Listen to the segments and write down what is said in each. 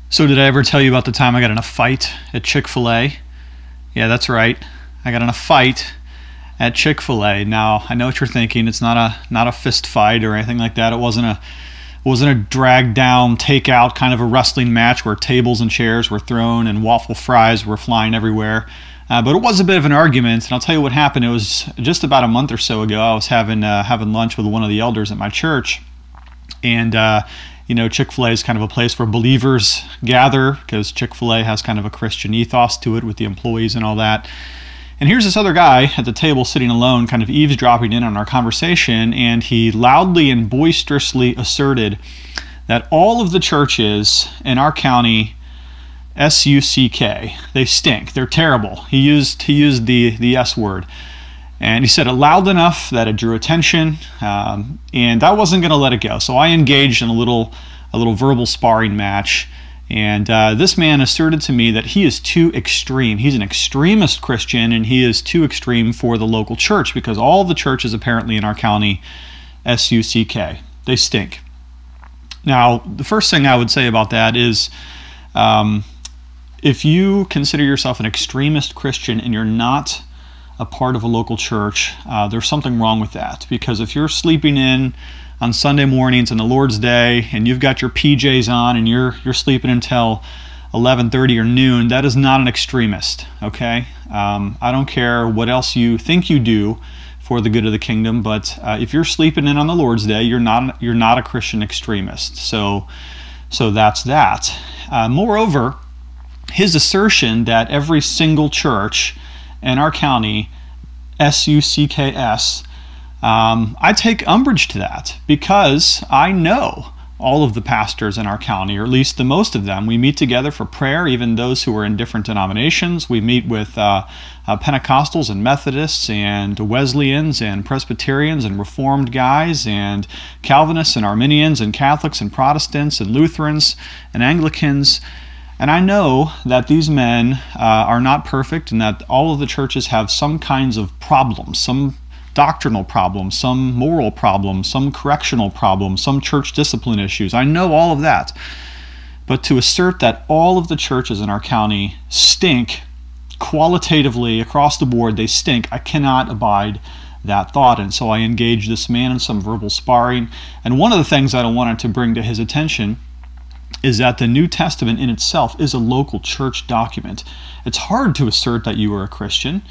So did I ever tell you about the time I got in a fight at Chick-Fil-A? Yeah, that's right. I got in a fight at Chick-Fil-A. Now, I know what you're thinking. It's not a fist fight or anything like that. It wasn't a drag down, takeout kind of a wrestling match where tables and chairs were thrown and waffle fries were flying everywhere. But it was a bit of an argument, and I'll tell you what happened. It was just about a month or so ago. I was having lunch with one of the elders at my church, and Chick-fil-A is kind of a place where believers gather because Chick-fil-A has kind of a Christian ethos to it with the employees and all that. And here's this other guy at the table sitting alone, kind of eavesdropping in on our conversation, and he loudly and boisterously asserted that all of the churches in our county, S-U-C-K, they stink. They're terrible. He used the S word. And he said it loud enough that it drew attention, and I wasn't going to let it go. So I engaged in a little verbal sparring match, and this man asserted to me that he is too extreme. He's an extremist Christian, and he is too extreme for the local church because all the churches apparently in our county, S-U-C-K, they stink. Now, the first thing I would say about that is if you consider yourself an extremist Christian and you're not a part of a local church, there's something wrong with that. Because if you're sleeping in on Sunday mornings on the Lord's Day and you've got your PJs on and you're sleeping until 11:30 or noon, that is not an extremist, okay? I don't care what else you think you do for the good of the kingdom, but if you're sleeping in on the Lord's Day, you're not a Christian extremist. So that's that. Moreover, his assertion that every single church in our county, S-U-C-K-S, I take umbrage to that because I know all of the pastors in our county, or at least the most of them. We meet together for prayer, even those who are in different denominations. We meet with Pentecostals and Methodists and Wesleyans and Presbyterians and Reformed guys and Calvinists and Arminians and Catholics and Protestants and Lutherans and Anglicans. And I know that these men are not perfect and that all of the churches have some kinds of problems, some doctrinal problems, some moral problems, some correctional problems, some church discipline issues. I know all of that. But to assert that all of the churches in our county stink qualitatively across the board, they stink, I cannot abide that thought. And so I engaged this man in some verbal sparring. And one of the things that I wanted to bring to his attention is that the New Testament in itself is a local church document. It's hard to assert that you are a Christian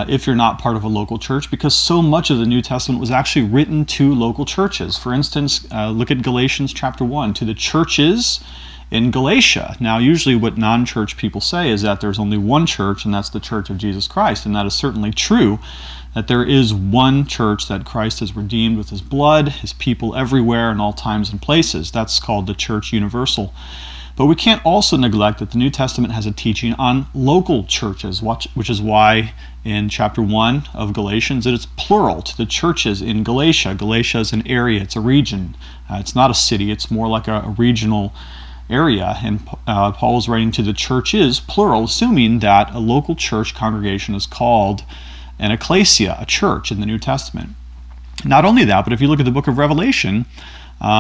if you're not part of a local church because so much of the New Testament was actually written to local churches. For instance, look at Galatians chapter 1, to the churches in Galatia. Now, usually what non-church people say is that there's only one church, and that's the Church of Jesus Christ, and that is certainly true, that there is one church that Christ has redeemed with his blood, his people everywhere in all times and places. That's called the church universal. But we can't also neglect that the New Testament has a teaching on local churches, which is why in chapter 1 of Galatians it is plural to the churches in Galatia. Galatia is an area, it's a region. It's not a city, it's more like a regional area. And Paul is writing to the churches, plural, assuming that a local church congregation is called an ecclesia, a church in the New Testament. Not only that, but if you look at the book of Revelation,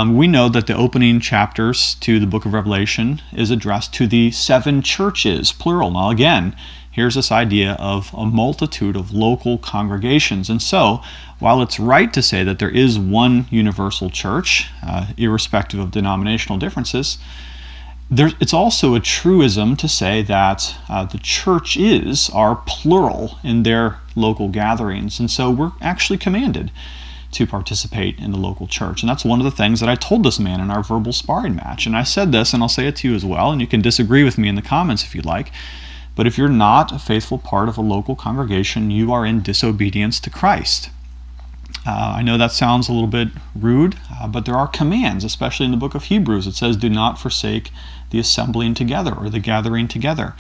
we know that the opening chapters to the book of Revelation is addressed to the 7 churches, plural. Now again, here's this idea of a multitude of local congregations. And so, while it's right to say that there is one universal church, irrespective of denominational differences, it's also a truism to say that the churches are plural in their local gatherings. And so we're actually commanded to participate in the local church. And that's one of the things that I told this man in our verbal sparring match. And I said this, and I'll say it to you as well, and you can disagree with me in the comments if you'd like. But if you're not a faithful part of a local congregation, you are in disobedience to Christ. I know that sounds a little bit rude, but there are commands, especially in the book of Hebrews. It says, do not forsake the assembling together or the gathering together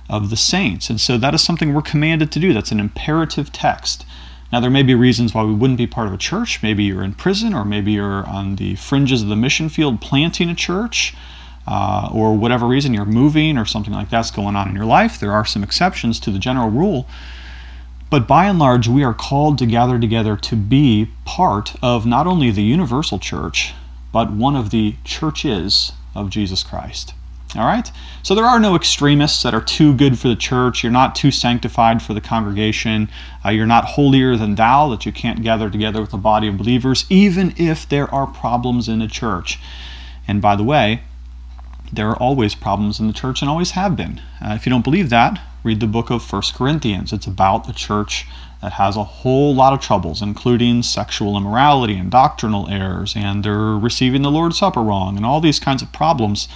of the saints. And so that is something we're commanded to do. That's an imperative text. Now, there may be reasons why we wouldn't be part of a church. Maybe you're in prison, or maybe you're on the fringes of the mission field planting a church, or whatever reason you're moving or something like that's going on in your life. There are some exceptions to the general rule. But by and large, we are called to gather together to be part of not only the universal church, but one of the churches of Jesus Christ. All right? So there are no extremists that are too good for the church. You're not too sanctified for the congregation. You're not holier than thou, that you can't gather together with a body of believers, even if there are problems in the church. And by the way, there are always problems in the church and always have been. If you don't believe that, read the book of 1 Corinthians. It's about the church that has a whole lot of troubles, including sexual immorality and doctrinal errors, and they're receiving the Lord's Supper wrong, and all these kinds of problems.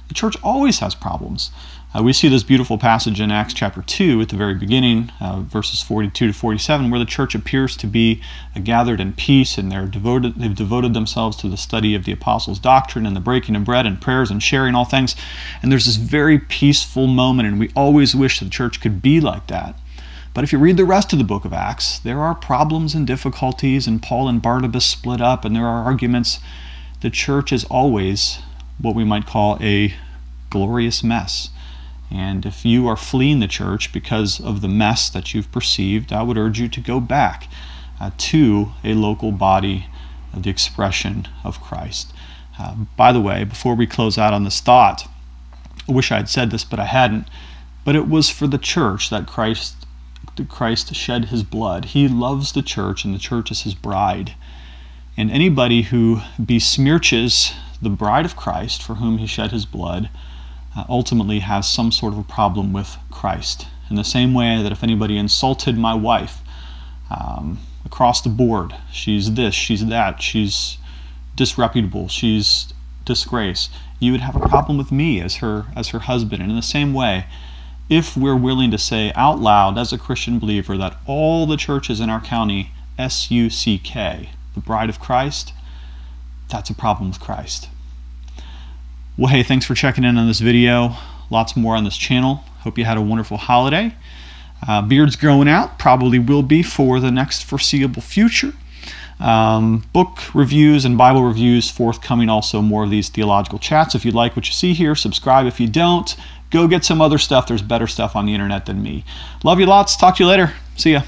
The church always has problems. We see this beautiful passage in Acts chapter 2 at the very beginning, verses 42 to 47, where the church appears to be gathered in peace, and they've devoted themselves to the study of the apostles' doctrine and the breaking of bread and prayers and sharing all things. And there's this very peaceful moment, and we always wish the church could be like that. But if you read the rest of the book of Acts, there are problems and difficulties, and Paul and Barnabas split up, and there are arguments. The church is always what we might call a glorious mess. And if you are fleeing the church because of the mess that you've perceived, I would urge you to go back to a local body of the expression of Christ. By the way, before we close out on this thought, I wish I had said this, but I hadn't. But it was for the church that Christ shed his blood. He loves the church, and the church is his bride. And anybody who besmirches the bride of Christ, for whom he shed his blood, ultimately has some sort of a problem with Christ. In the same way that if anybody insulted my wife across the board, she's this, she's that, she's disreputable, she's disgrace, you would have a problem with me as her husband. And in the same way, if we're willing to say out loud as a Christian believer that all the churches in our county, S-U-C-K, the bride of Christ, that's a problem with Christ. Well, hey, thanks for checking in on this video. Lots more on this channel. Hope you had a wonderful holiday. Beard's growing out, probably will be for the next foreseeable future. Book reviews and Bible reviews forthcoming, also more of these theological chats. If you like what you see here, subscribe. If you don't, go get some other stuff. There's better stuff on the internet than me. Love you lots. Talk to you later. See ya.